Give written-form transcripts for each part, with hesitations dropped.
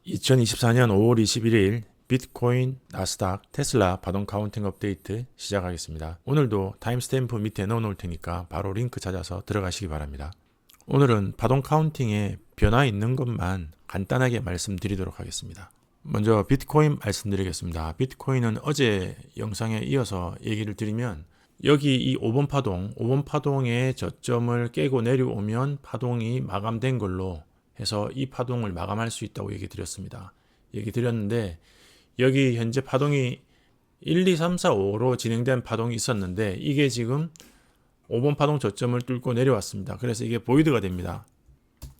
2024년 5월 21일 비트코인, 나스닥, 테슬라 파동 카운팅 업데이트 시작하겠습니다. 오늘도 타임스탬프 밑에 넣어 놓을 테니까 바로 링크 찾아서 들어가시기 바랍니다. 오늘은 파동 카운팅에 변화 있는 것만 간단하게 말씀드리도록 하겠습니다. 먼저 비트코인 말씀드리겠습니다. 비트코인은 어제 영상에 이어서 얘기를 드리면 여기 이 5번 파동의 저점을 깨고 내려오면 파동이 마감된 걸로 해서 이 파동을 마감할 수 있다고 얘기 드렸습니다. 얘기 드렸는데 여기 현재 파동이 1, 2, 3, 4, 5로 진행된 파동이 있었는데 이게 지금 5번 파동 저점을 뚫고 내려왔습니다. 그래서 이게 보이드가 됩니다.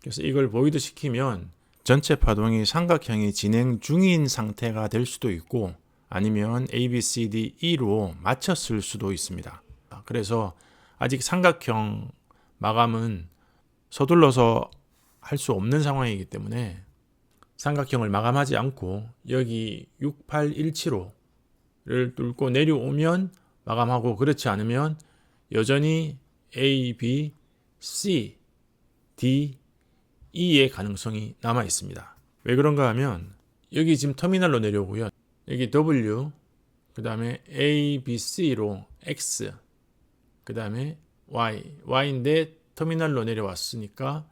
그래서 이걸 보이드 시키면 전체 파동이 삼각형이 진행 중인 상태가 될 수도 있고 아니면 A, B, C, D, E로 맞췄을 수도 있습니다. 그래서 아직 삼각형 마감은 서둘러서 할 수 없는 상황이기 때문에 삼각형을 마감하지 않고 여기 6817호를 뚫고 내려오면 마감하고 그렇지 않으면 여전히 A, B, C, D, E의 가능성이 남아 있습니다. 왜 그런가 하면 여기 지금 터미널로 내려오고요. 여기 W, 그 다음에 A, B, C로 X, 그 다음에 Y, Y인데 터미널로 내려왔으니까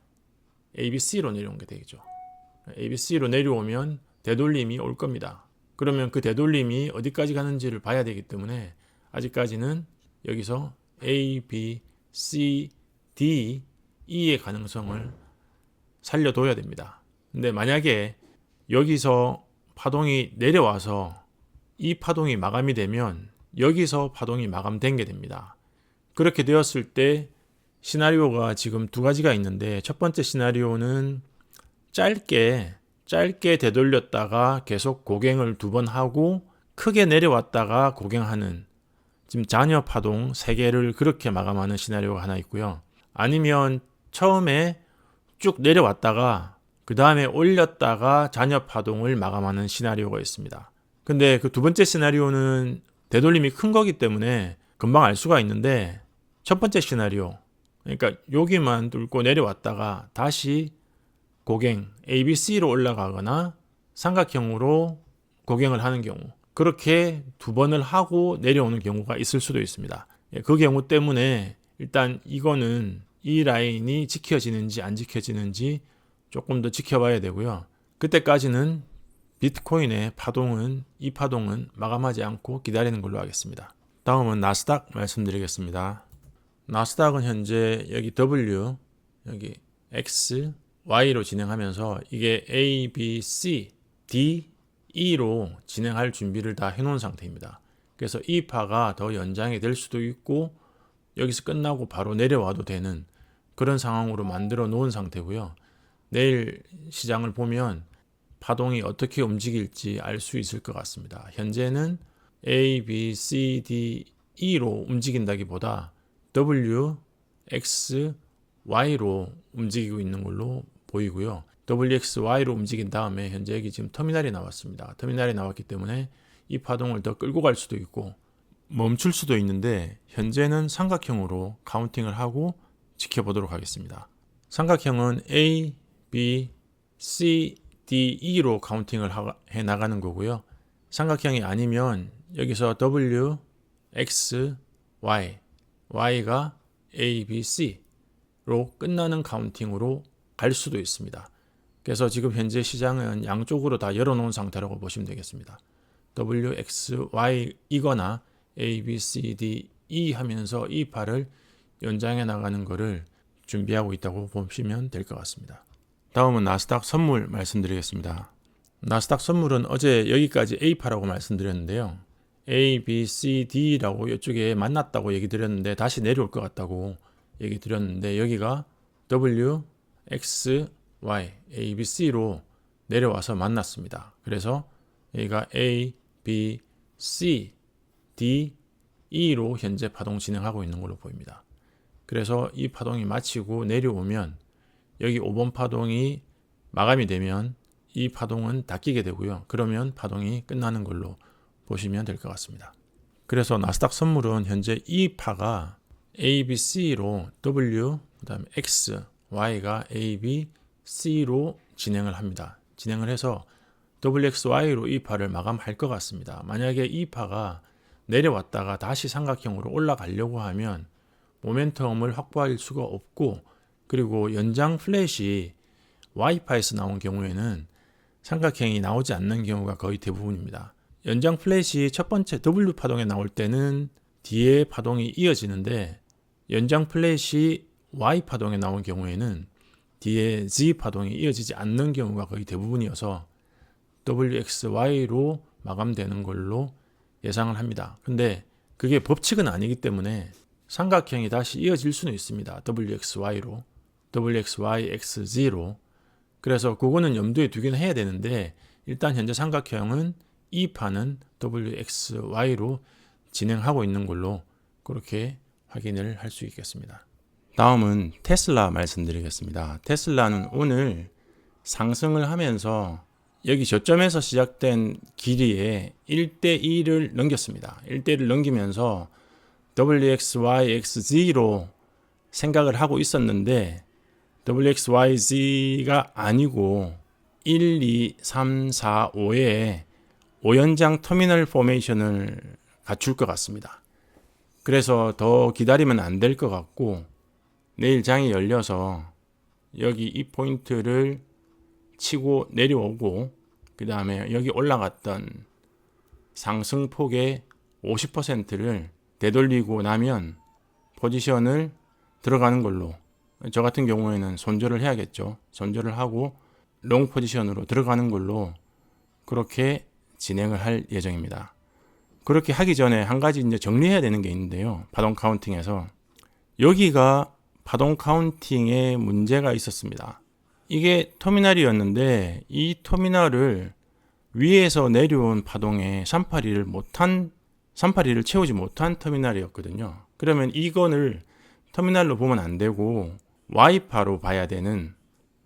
ABC로 내려온 게 되겠죠. ABC로 내려오면 되돌림이 올 겁니다. 그러면 그 되돌림이 어디까지 가는지를 봐야 되기 때문에 아직까지는 여기서 A, B, C, D, E의 가능성을 살려둬야 됩니다. 근데 만약에 여기서 파동이 내려와서 이 파동이 마감이 되면 여기서 파동이 마감된 게 됩니다. 그렇게 되었을 때 시나리오가 지금 두 가지가 있는데 첫 번째 시나리오는 짧게 되돌렸다가 계속 고갱을 두 번 하고 크게 내려왔다가 고갱하는 지금 잔여 파동 3개를 그렇게 마감하는 시나리오가 하나 있고요. 아니면 처음에 쭉 내려왔다가 그 다음에 올렸다가 잔여 파동을 마감하는 시나리오가 있습니다. 근데 그 두 번째 시나리오는 되돌림이 큰 거기 때문에 금방 알 수가 있는데 첫 번째 시나리오, 그러니까 여기만 뚫고 내려왔다가 다시 고갱 ABC로 올라가거나 삼각형으로 고갱을 하는 경우 그렇게 두 번을 하고 내려오는 경우가 있을 수도 있습니다. 그 경우 때문에 일단 이거는 이 라인이 지켜지는지 안 지켜지는지 조금 더 지켜봐야 되고요. 그때까지는 비트코인의 이 파동은 마감하지 않고 기다리는 걸로 하겠습니다. 다음은 나스닥 말씀드리겠습니다. 나스닥은 현재 여기 W, 여기 X, Y로 진행하면서 이게 A, B, C, D, E로 진행할 준비를 다 해놓은 상태입니다. 그래서 이 파가 더 연장이 될 수도 있고 여기서 끝나고 바로 내려와도 되는 그런 상황으로 만들어 놓은 상태고요. 내일 시장을 보면 파동이 어떻게 움직일지 알 수 있을 것 같습니다. 현재는 A, B, C, D, E로 움직인다기보다 W, X, Y로 움직이고 있는 걸로 보이고요. WX, Y로 움직인 다음에 현재 여기 지금 터미널이 나왔습니다. 터미널이 나왔기 때문에 이 파동을 더 끌고 갈 수도 있고 멈출 수도 있는데 현재는 삼각형으로 카운팅을 하고 지켜보도록 하겠습니다. 삼각형은 A, B, C, D, E로 카운팅을 해 나가는 거고요. 삼각형이 아니면 여기서 W, X, Y, Y가 A, B, C로 끝나는 카운팅으로 갈 수도 있습니다. 그래서 지금 현재 시장은 양쪽으로 다 열어놓은 상태라고 보시면 되겠습니다. W, X, Y이거나 A, B, C, D, E 하면서 이 팔을 연장해 나가는 것을 준비하고 있다고 보시면 될 것 같습니다. 다음은 나스닥 선물 말씀드리겠습니다. 나스닥 선물은 어제 여기까지 A파라고 말씀드렸는데요. A, B, C, D라고 이쪽에 만났다고 얘기 드렸는데 다시 내려올 것 같다고 얘기 드렸는데 여기가 W, X, Y, A, B, C로 내려와서 만났습니다. 그래서 여기가 A, B, C, D, E로 현재 파동 진행하고 있는 걸로 보입니다. 그래서 이 파동이 마치고 내려오면 여기 5번 파동이 마감이 되면 이 파동은 닫히게 되고요. 그러면 파동이 끝나는 걸로 보시면 될 것 같습니다. 그래서 나스닥 선물은 현재 이 파가 A, B, C로 W, 그 다음에 X, Y가 A, B, C로 진행을 합니다. 진행을 해서 WXY로 이 파를 마감할 것 같습니다. 만약에 이 파가 내려왔다가 다시 삼각형으로 올라가려고 하면 모멘텀을 확보할 수가 없고, 그리고 연장 플랫이 Y파에서 나온 경우에는 삼각형이 나오지 않는 경우가 거의 대부분입니다. 연장 플랫이 첫 번째 W 파동에 나올 때는 뒤에 파동이 이어지는데, 연장 플랫이 Y 파동에 나온 경우에는 뒤에 Z 파동이 이어지지 않는 경우가 거의 대부분이어서 WXY로 마감되는 걸로 예상을 합니다. 근데 그게 법칙은 아니기 때문에 삼각형이 다시 이어질 수는 있습니다. WXY로, WXY, XZ로. 그래서 그거는 염두에 두긴 해야 되는데, 일단 현재 삼각형은 이 판은 WXY로 진행하고 있는 걸로 그렇게 확인을 할 수 있겠습니다. 다음은 테슬라 말씀드리겠습니다. 테슬라는 오늘 상승을 하면서 여기 저점에서 시작된 길이에 1대1을 넘겼습니다. 1대1을 넘기면서 WXYXZ로 생각을 하고 있었는데 WXYZ가 아니고 1, 2, 3, 4, 5의 5연장 터미널 포메이션을 갖출 것 같습니다. 그래서 더 기다리면 안 될 것 같고, 내일 장이 열려서 여기 이 포인트를 치고 내려오고, 그 다음에 여기 올라갔던 상승폭의 50%를 되돌리고 나면 포지션을 들어가는 걸로, 저 같은 경우에는 손절을 해야겠죠. 손절을 하고 롱 포지션으로 들어가는 걸로 그렇게 진행을 할 예정입니다. 그렇게 하기 전에 한 가지 이제 정리해야 되는 게 있는데요. 파동 카운팅에서 여기가 파동 카운팅에 문제가 있었습니다. 이게 터미널이었는데 이 터미널을 위에서 내려온 파동에 382를 채우지 못한 터미널이었거든요. 그러면 이거를 터미널로 보면 안 되고 Y파로 봐야 되는,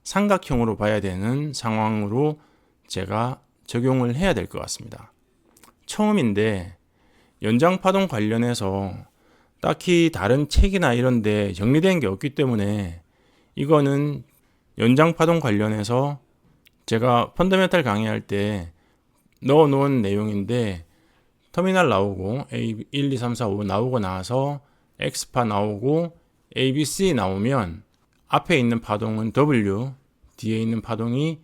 삼각형으로 봐야 되는 상황으로 제가 적용을 해야 될 것 같습니다. 처음인데 연장파동 관련해서 딱히 다른 책이나 이런 데 정리된 게 없기 때문에 이거는 연장파동 관련해서 제가 펀더멘탈 강의할 때 넣어 놓은 내용인데, 터미널 나오고 A 1, 2, 3, 4, 5 나오고 나서 X파 나오고 ABC 나오면 앞에 있는 파동은 W, 뒤에 있는 파동이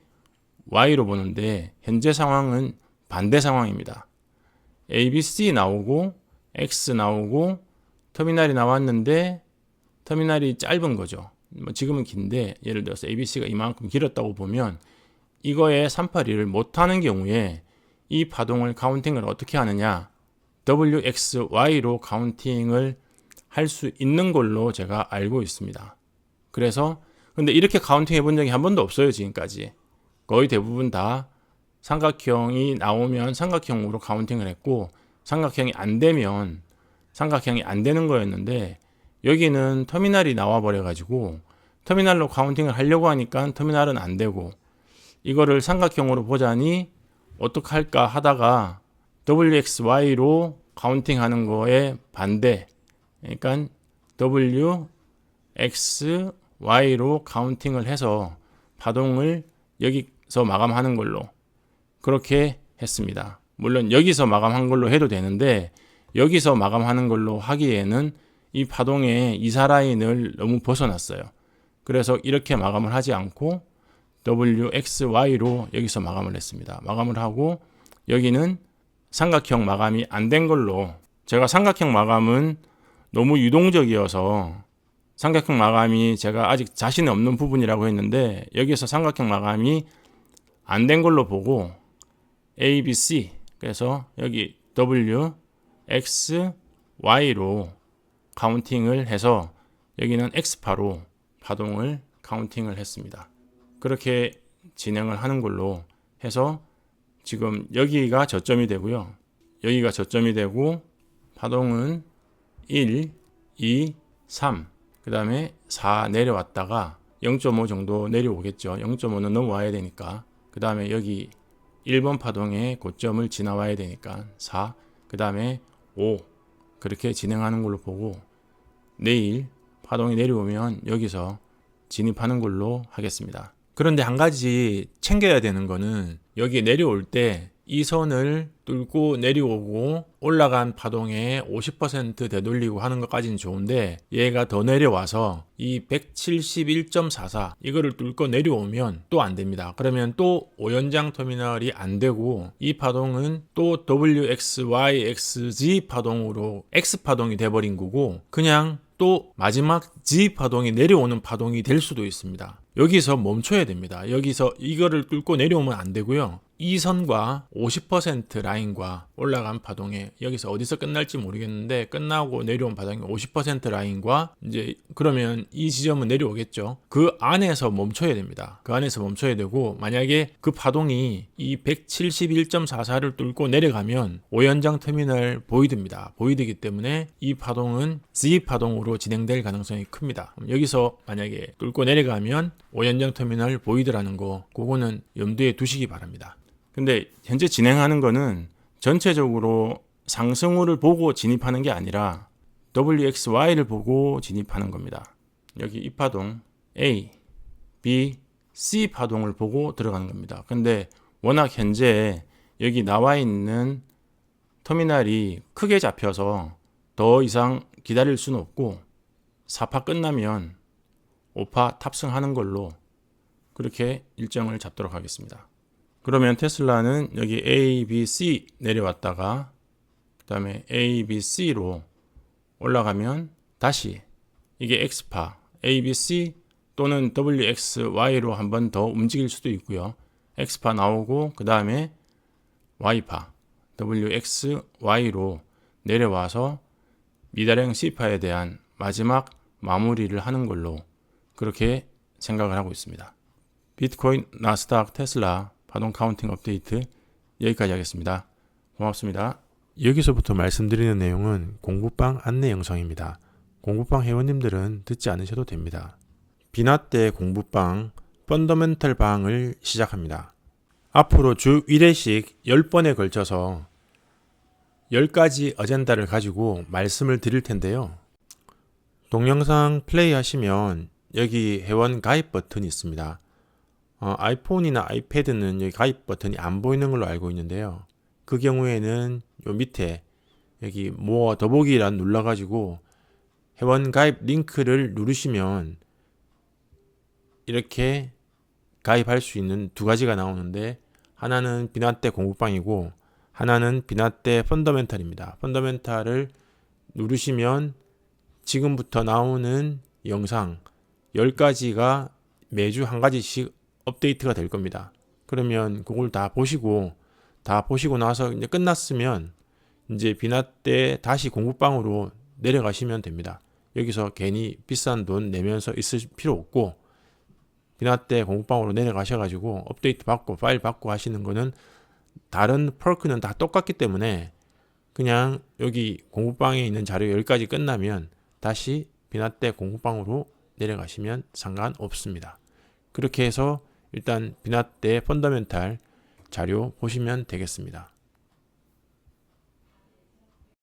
Y로 보는데 현재 상황은 반대 상황입니다. ABC 나오고 X 나오고 터미널이 나왔는데 터미널이 짧은 거죠. 지금은 긴데 예를 들어서 ABC가 이만큼 길었다고 보면 이거에 382를 못하는 경우에 이 파동을 카운팅을 어떻게 하느냐, WXY로 카운팅을 할 수 있는 걸로 제가 알고 있습니다. 그래서 근데 이렇게 카운팅 해본 적이 한 번도 없어요. 지금까지 거의 대부분 다 삼각형이 나오면 삼각형으로 카운팅을 했고, 삼각형이 안 되면 삼각형이 안 되는 거였는데, 여기는 터미널이 나와 버려 가지고 터미널로 카운팅을 하려고 하니까 터미널은 안 되고, 이거를 삼각형으로 보자니 어떡할까 하다가 WXY로 카운팅하는 거에 반대, 그러니까 WXY로 카운팅을 해서 파동을 여기서 마감하는 걸로 그렇게 했습니다. 물론 여기서 마감한 걸로 해도 되는데 여기서 마감하는 걸로 하기에는 이 파동의 이사라인을 너무 벗어났어요. 그래서 이렇게 마감을 하지 않고 WXY로 여기서 마감을 했습니다. 마감을 하고 여기는 삼각형 마감이 안 된 걸로, 제가 삼각형 마감은 너무 유동적이어서 삼각형 마감이 제가 아직 자신 없는 부분이라고 했는데 여기서 삼각형 마감이 안 된 걸로 보고 A, B, C, 그래서 여기 W, X, Y로 카운팅을 해서 여기는 X파로 파동을 카운팅을 했습니다. 그렇게 진행을 하는 걸로 해서 지금 여기가 저점이 되고요. 여기가 저점이 되고 파동은 1, 2, 3, 그 다음에 4 내려왔다가 0.5 정도 내려오겠죠. 0.5는 넘어와야 되니까. 그 다음에 여기 1번 파동의 고점을 지나와야 되니까 4, 그 다음에 5 그렇게 진행하는 걸로 보고, 내일 파동이 내려오면 여기서 진입하는 걸로 하겠습니다. 그런데 한 가지 챙겨야 되는 거는 여기 내려올 때 이 선을 뚫고 내려오고 올라간 파동에 50% 되돌리고 하는 것까지는 좋은데 얘가 더 내려와서 이 171.44 이거를 뚫고 내려오면 또 안 됩니다. 그러면 또 5연장 터미널이 안 되고 이 파동은 또 WXYXZ 파동으로 X 파동이 돼버린 거고 그냥 또 마지막 Z 파동이 내려오는 파동이 될 수도 있습니다. 여기서 멈춰야 됩니다. 여기서 이거를 뚫고 내려오면 안 되고요. 이 선과 50% 라인과 올라간 파동에 여기서 어디서 끝날지 모르겠는데 끝나고 내려온 파동이 50% 라인과 이제 그러면 이 지점은 내려오겠죠. 그 안에서 멈춰야 됩니다. 그 안에서 멈춰야 되고 만약에 그 파동이 이 171.44를 뚫고 내려가면 5연장 터미널 보이드입니다. 보이드이기 때문에 이 파동은 Z 파동으로 진행될 가능성이 큽니다. 여기서 만약에 뚫고 내려가면 5연장 터미널 보이드라는 거 그거는 염두에 두시기 바랍니다. 근데 현재 진행하는 거는 전체적으로 상승우를 보고 진입하는 게 아니라 WXY를 보고 진입하는 겁니다. 여기 이 파동 A, B, C 파동을 보고 들어가는 겁니다. 근데 워낙 현재 여기 나와 있는 터미널이 크게 잡혀서 더 이상 기다릴 수는 없고 4파 끝나면 5파 탑승하는 걸로 그렇게 일정을 잡도록 하겠습니다. 그러면 테슬라는 여기 A, B, C 내려왔다가 그 다음에 A, B, C로 올라가면 다시 이게 X파 A, B, C 또는 WXY로 한 번 더 움직일 수도 있고요. X파 나오고 그 다음에 Y파 WXY로 내려와서 미달형 C파에 대한 마지막 마무리를 하는 걸로 그렇게 생각을 하고 있습니다. 비트코인, 나스닥, 테슬라 파동 카운팅 업데이트 여기까지 하겠습니다. 고맙습니다. 여기서부터 말씀드리는 내용은 공부방 안내 영상입니다. 공부방 회원님들은 듣지 않으셔도 됩니다. 비나떼 공부방 펀더멘털 방을 시작합니다. 앞으로 주 1회씩 10번에 걸쳐서 10가지 어젠다를 가지고 말씀을 드릴 텐데요. 동영상 플레이 하시면 여기 회원 가입 버튼이 있습니다. 아이폰이나 아이패드는 여기 가입 버튼이 안 보이는 걸로 알고 있는데요. 그 경우에는 요 밑에 여기 뭐 더보기란 눌러가지고 회원 가입 링크를 누르시면 이렇게 가입할 수 있는 두 가지가 나오는데 하나는 비나떼 공부방이고 하나는 비나떼 펀더멘탈입니다. 펀더멘탈을 누르시면 지금부터 나오는 영상 10가지가 매주 한 가지씩 업데이트가 될 겁니다. 그러면 그걸 다 보시고 나서 이제 끝났으면 이제 비나떼 다시 공부방으로 내려가시면 됩니다. 여기서 괜히 비싼 돈 내면서 있을 필요 없고 비나떼 공부방으로 내려가셔가지고 업데이트 받고 파일 받고 하시는 거는 다른 펄크는 다 똑같기 때문에 그냥 여기 공부방에 있는 자료 10가지 끝나면 다시 비나떼 공부방으로 내려가시면 상관없습니다. 그렇게 해서 일단 비나떼 펀더멘탈 자료 보시면 되겠습니다.